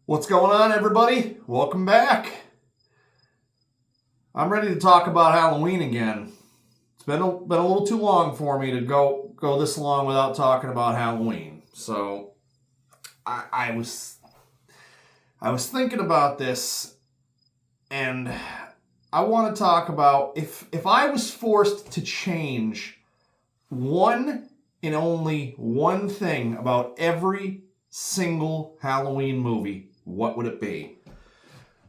What's going on, everybody? Welcome back. I'm ready to talk about Halloween again. It's been a little too long for me to go this long without talking about Halloween. So I was thinking about this, and I want to talk about if I was forced to change one and only one thing about every single Halloween movie, what would it be?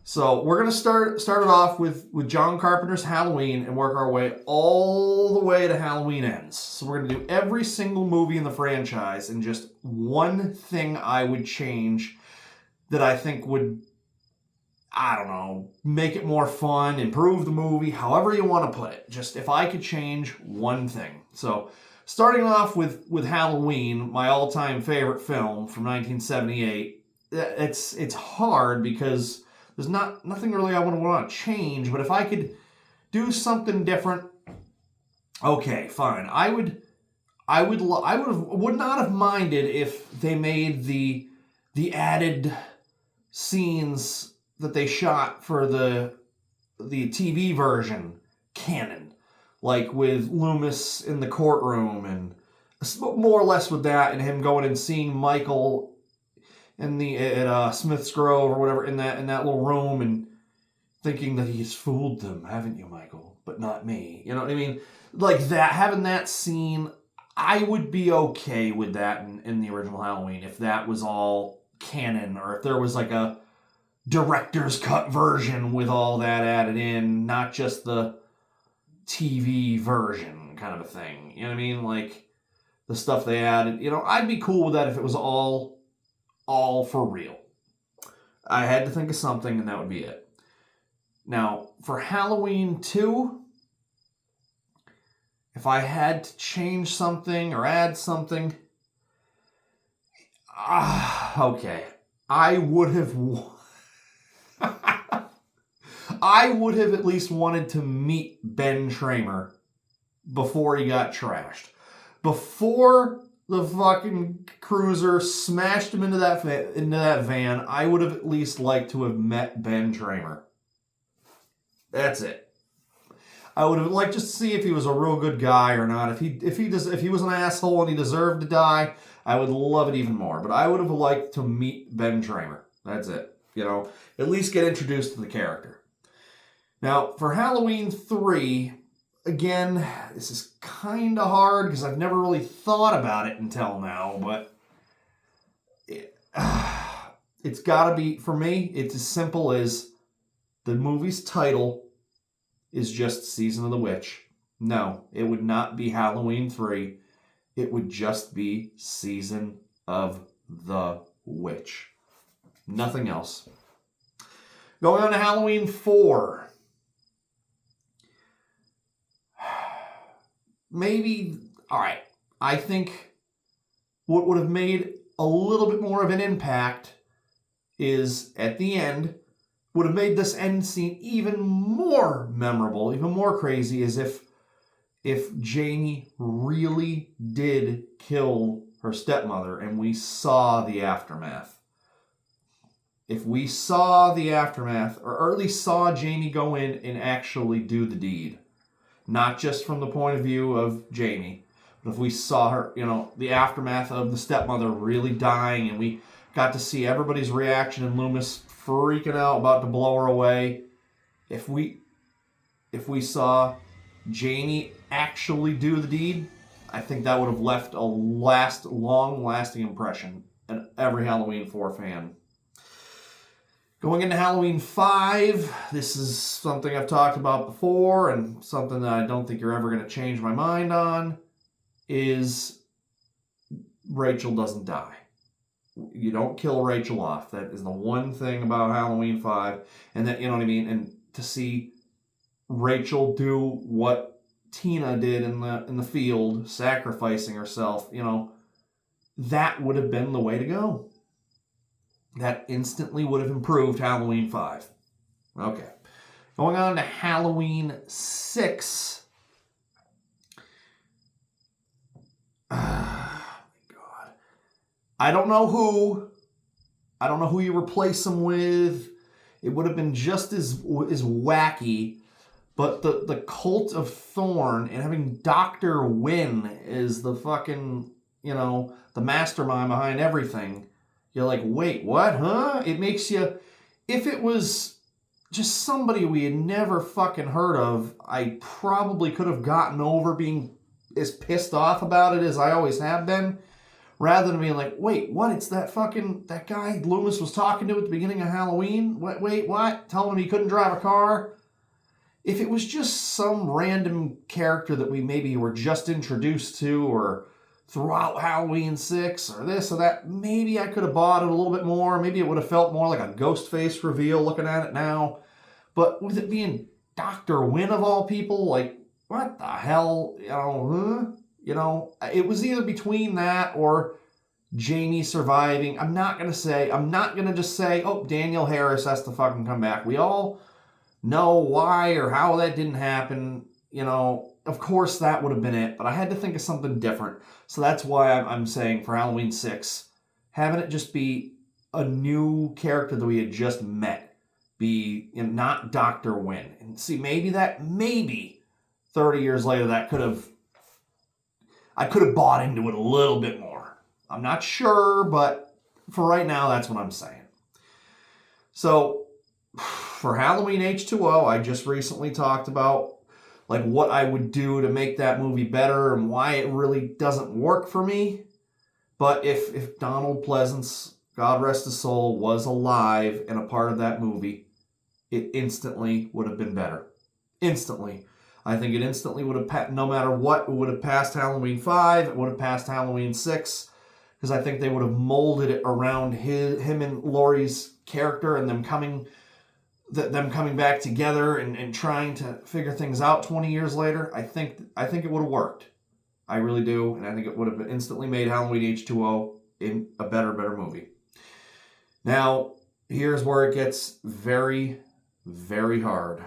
So we're gonna start it off with John Carpenter's Halloween and work our way all the way to Halloween Ends. So we're gonna do every single movie in the franchise and just one thing I would change that I think would, I don't know, make it more fun, improve the movie, however you want to put it. Just if I could change one thing. So starting off with Halloween, my all-time favorite film from 1978. It's hard because there's nothing really I would want to change, but if I could do something different, okay, fine. I would not have minded if they made the added scenes that they shot for the TV version canon, like with Loomis in the courtroom and more or less with that, and him going and seeing Michael at Smith's Grove or whatever in that little room and thinking that he's fooled them, haven't you, Michael? But not me. You know what I mean? Like that, having that scene, I would be okay with that in the original Halloween if that was all canon, or if there was like a director's cut version with all that added in, not just the TV version kind of a thing. You know what I mean? Like the stuff they added. You know, I'd be cool with that if it was all for real. I had to think of something, and that would be it. Now, for Halloween 2, if I had to change something or add something, okay, I would have at least wanted to meet Ben Tramer before he got trashed. Before the fucking cruiser smashed him into that van, I would have at least liked to have met Ben Tramer. That's it. I would have liked just to see if he was a real good guy or not. If he was an asshole and he deserved to die, I would love it even more. But I would have liked to meet Ben Tramer. That's it. You know, at least get introduced to the character. Now, for Halloween 3, again, this is kind of hard because I've never really thought about it until now, but it's got to be, for me, it's as simple as the movie's title is just Season of the Witch. No, it would not be Halloween 3. It would just be Season of the Witch. Nothing else. Going on to Halloween 4. Maybe, all right, I think what would have made a little bit more of an impact is at the end, would have made this end scene even more memorable, even more crazy, as if Jamie really did kill her stepmother and we saw the aftermath. If we saw the aftermath, or at least saw Jamie go in and actually do the deed. Not just from the point of view of Jamie, but if we saw her, you know, the aftermath of the stepmother really dying, and we got to see everybody's reaction and Loomis freaking out about to blow her away. If we saw Jamie actually do the deed, I think that would have left a long-lasting impression in every Halloween 4 fan. Going into Halloween 5, this is something I've talked about before and something that I don't think you're ever going to change my mind on, is Rachel doesn't die. You don't kill Rachel off. That is the one thing about Halloween 5. And that, you know what I mean? And to see Rachel do what Tina did in the field, sacrificing herself, you know, that would have been the way to go. That instantly would have improved Halloween 5. Okay. Going on to Halloween 6. Oh, my God. I don't know who I don't know who you replace him with. It would have been just as wacky. But the Cult of Thorn and having Dr. Wynn is the fucking, the mastermind behind everything. You're like, wait, what, huh? It makes you, if it was just somebody we had never fucking heard of, I probably could have gotten over being as pissed off about it as I always have been. Rather than being like, wait, what? It's that guy Loomis was talking to at the beginning of Halloween? Wait, what? Telling him he couldn't drive a car? If it was just some random character that we maybe were just introduced to or throughout Halloween 6 or this or that, maybe I could have bought it a little bit more. Maybe it would have felt more like a Ghostface reveal looking at it now. But with it being Dr. Wynn of all people, like, what the hell? It was either between that or Jamie surviving. I'm not going to just say, oh, Danielle Harris has to fucking come back. We all know why or how that didn't happen. Of course that would have been it, but I had to think of something different. So that's why I'm saying for Halloween 6, having it just be a new character that we had just met, be not Dr. Wynn. And see, maybe 30 years later I could have bought into it a little bit more. I'm not sure, but for right now, that's what I'm saying. So for Halloween H2O, I just recently talked about like what I would do to make that movie better and why it really doesn't work for me. But if Donald Pleasance, God rest his soul, was alive and a part of that movie, it instantly would have been better. Instantly. I think it instantly would have, no matter what, it would have passed Halloween 5, it would have passed Halloween 6, because I think they would have molded it around him and Laurie's character and them coming back together and trying to figure things out 20 years later. I think it would have worked. I really do, and I think it would have instantly made Halloween H2O in a better movie. Now, here's where it gets very, very hard.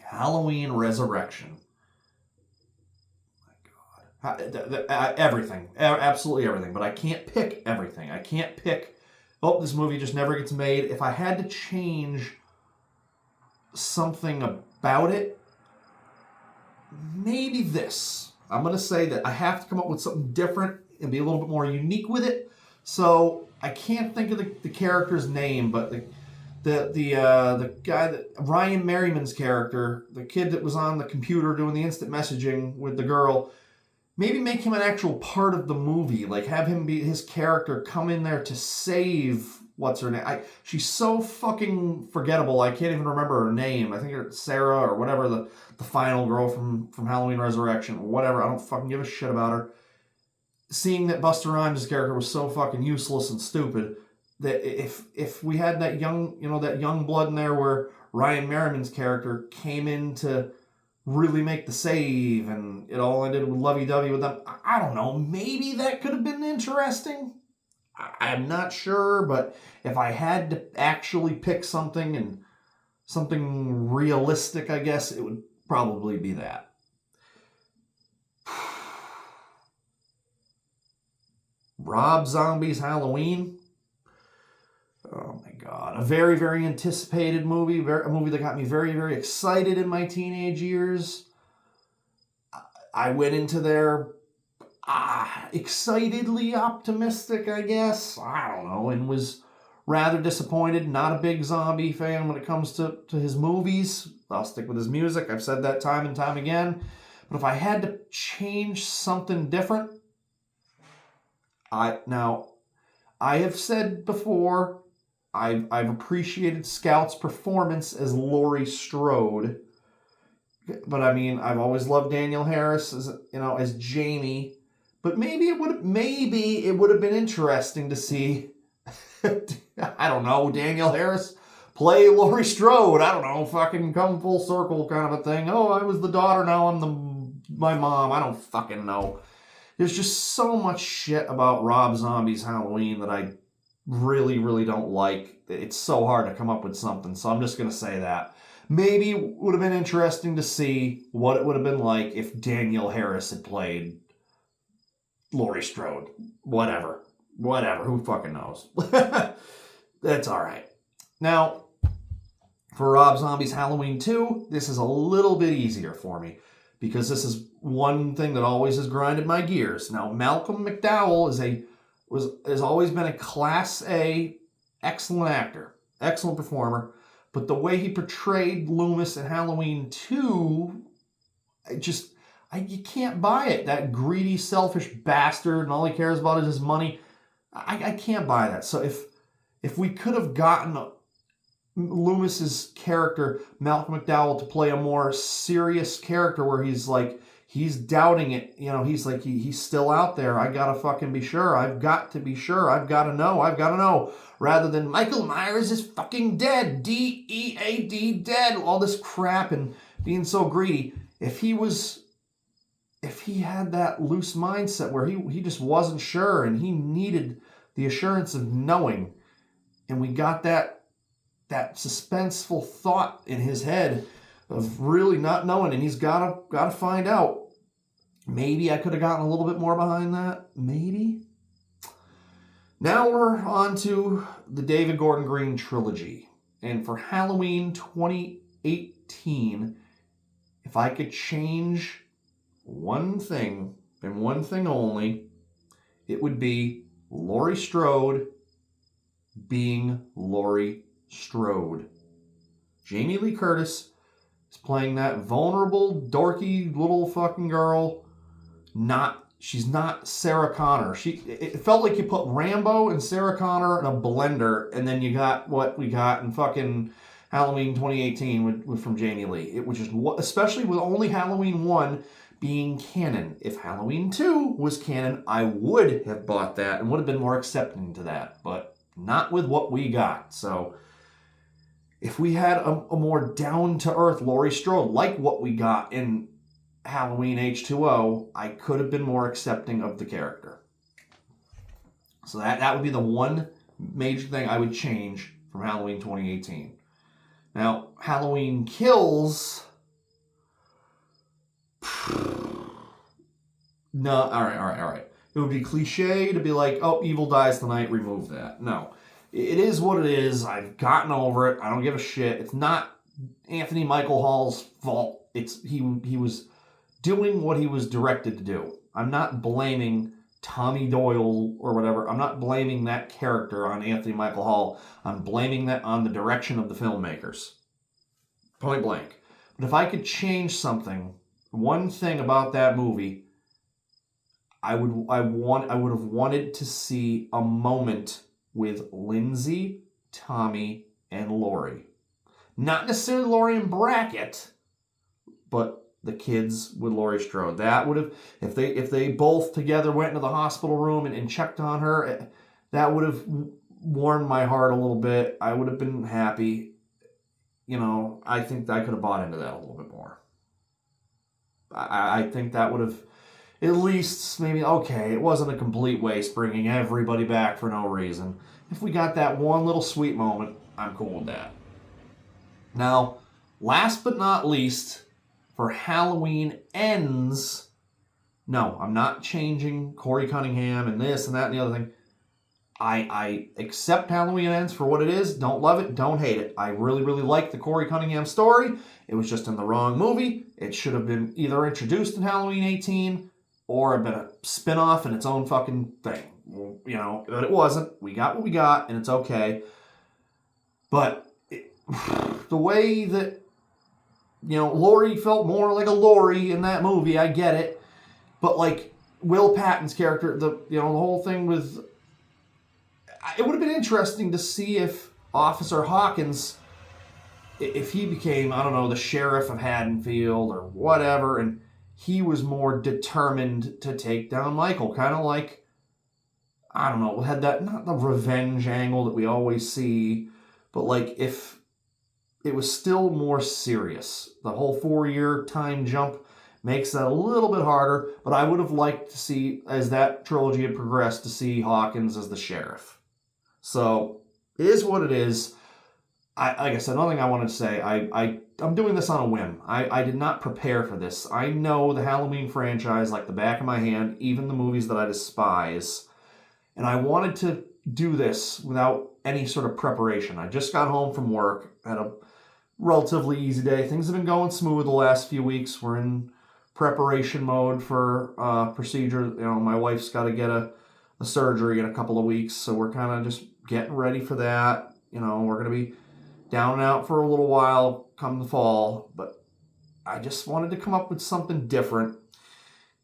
Halloween Resurrection. My God. Everything. Absolutely everything. But I can't pick everything. I can't pick, oh, this movie just never gets made. If I had to change something about it, maybe this. I'm going to say that I have to come up with something different and be a little bit more unique with it. So I can't think of the character's name, but the guy that Ryan Merriman's character, the kid that was on the computer doing the instant messaging with the girl, maybe make him an actual part of the movie. Like have him be his character, come in there to save what's her name. She's so fucking forgettable. I can't even remember her name. I think it's Sarah or whatever, the final girl from Halloween Resurrection or whatever. I don't fucking give a shit about her. Seeing that Busta Rhymes' character was so fucking useless and stupid, that if we had that young blood in there where Ryan Merriman's character came in to really make the save and it all ended with lovey-dovey with them, I don't know, maybe that could have been interesting. I'm not sure, but if I had to actually pick something realistic, I guess it would probably be that. Rob Zombie's Halloween. Oh my God. A very, very anticipated movie. A movie that got me very, very excited in my teenage years. I went into there excitedly optimistic, I guess. I don't know. And was rather disappointed. Not a big zombie fan when it comes to his movies. I'll stick with his music. I've said that time and time again. But if I had to change something different, I have said before, I've appreciated Scout's performance as Laurie Strode, but I mean, I've always loved Danielle Harris as Jamie. But maybe it would have been interesting to see, I don't know, Danielle Harris play Laurie Strode. I don't know, fucking come full circle kind of a thing. Oh, I was the daughter, now I'm my mom. I don't fucking know. There's just so much shit about Rob Zombie's Halloween that I really, really don't like. It's so hard to come up with something, so I'm just going to say that. Maybe it would have been interesting to see what it would have been like if Danielle Harris had played Laurie Strode. Whatever. whatever. Who fucking knows? That's all right. Now, for Rob Zombie's Halloween 2, this is a little bit easier for me because this is one thing that always has grinded my gears. Now, Malcolm McDowell has always been a Class A excellent actor, excellent performer, but the way he portrayed Loomis in Halloween 2, you can't buy it. That greedy, selfish bastard, and all he cares about is his money. I can't buy that. So if we could have gotten Loomis's character, Malcolm McDowell, to play a more serious character where he's doubting it. You know, he's still out there. I gotta fucking be sure. I've got to be sure. I've got to know. Rather than Michael Myers is fucking dead. D-E-A-D, dead. All this crap and being so greedy. If he had that loose mindset where he just wasn't sure and he needed the assurance of knowing, and we got that suspenseful thought in his head of really not knowing, and he's gotta find out. Maybe I could have gotten a little bit more behind that. Maybe. Now we're on to the David Gordon Green trilogy. And for Halloween 2018, if I could change one thing, and one thing only, it would be Laurie Strode being Laurie Strode. Jamie Lee Curtis is playing that vulnerable, dorky little fucking girl. She's not Sarah Connor. It felt like you put Rambo and Sarah Connor in a blender, and then you got what we got in fucking Halloween 2018 from Jamie Lee. It was just, especially with only Halloween 1 being canon. If Halloween 2 was canon, I would have bought that and would have been more accepting to that, but not with what we got. So if we had a more down-to-earth Laurie Strode, like what we got in Halloween H2O, I could have been more accepting of the character. So that would be the one major thing I would change from Halloween 2018. Now, Halloween Kills... No, all right. It would be cliche to be like, oh, evil dies tonight, remove that. No. It is what it is. I've gotten over it. I don't give a shit. It's not Anthony Michael Hall's fault. He was doing what he was directed to do. I'm not blaming Tommy Doyle or whatever. I'm not blaming that character on Anthony Michael Hall. I'm blaming that on the direction of the filmmakers. Point blank. But if I could change something, one thing about that movie, I would have wanted to see a moment with Lindsay, Tommy, and Laurie. Not necessarily Laurie and Brackett, but the kids with Laurie Strode. That would have, if they both together went into the hospital room and checked on her, that would have warmed my heart a little bit. I would have been happy. You know, I think I could have bought into that a little bit more. I think that would have at least maybe, okay, it wasn't a complete waste bringing everybody back for no reason. If we got that one little sweet moment, I'm cool with that. Now, last but not least, for Halloween Ends, no, I'm not changing Corey Cunningham and this and that and the other thing. I accept Halloween Ends for what it is. Don't love it, don't hate it. I really, really like the Corey Cunningham story. It was just in the wrong movie. It should have been either introduced in Halloween 18 or been a spin-off in its own fucking thing. You know, but it wasn't. We got what we got, and it's okay. But the way that, you know, Laurie felt more like a Laurie in that movie, I get it. But like Will Patton's character, the whole thing with, it would have been interesting to see if Officer Hawkins, if he became, I don't know, the sheriff of Haddonfield or whatever, and he was more determined to take down Michael, kind of like, I don't know, had that, not the revenge angle that we always see, but like if it was still more serious. The whole 4-year time jump makes that a little bit harder, but I would have liked to see, as that trilogy had progressed, to see Hawkins as the sheriff. So, it is what it is. Like I said, another thing I wanted to say, I'm doing this on a whim. I did not prepare for this. I know the Halloween franchise like the back of my hand, even the movies that I despise. And I wanted to do this without any sort of preparation. I just got home from work, had a relatively easy day. Things have been going smooth the last few weeks. We're in preparation mode for procedure. You know, my wife's got to get a surgery in a couple of weeks, so we're kind of just getting ready for that. You know, we're going to be down and out for a little while come the fall, but I just wanted to come up with something different.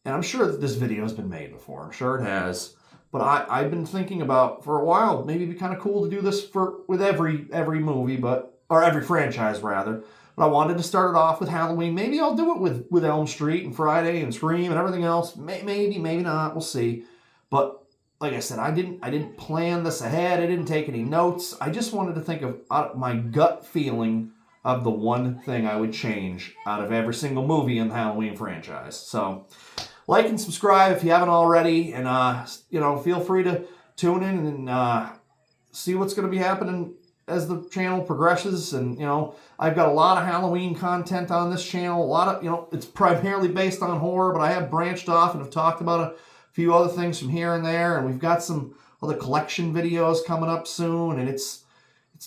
And I'm sure that this video has been made before. I'm sure it has. But I've been thinking about for a while, maybe it'd be kind of cool to do this with every movie, or every franchise rather. But I wanted to start it off with Halloween. Maybe I'll do it with Elm Street and Friday and Scream and everything else. Maybe not. We'll see. But like I said, I didn't plan this ahead. I didn't take any notes. I just wanted to think of my gut feeling of the one thing I would change out of every single movie in the Halloween franchise. So like and subscribe if you haven't already, and feel free to tune in and see what's going to be happening as the channel progresses. And I've got a lot of Halloween content on this channel. A lot of it's primarily based on horror, but I have branched off and have talked about a few other things from here and there. And we've got some other collection videos coming up soon, and it's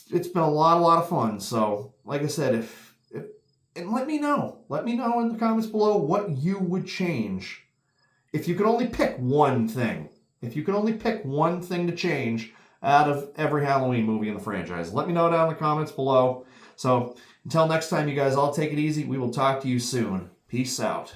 been a lot of fun. So like I said, and let me know in the comments below what you would change. If you could only pick one thing, to change out of every Halloween movie in the franchise, let me know down in the comments below. So until next time, you guys all take it easy. We will talk to you soon. Peace out.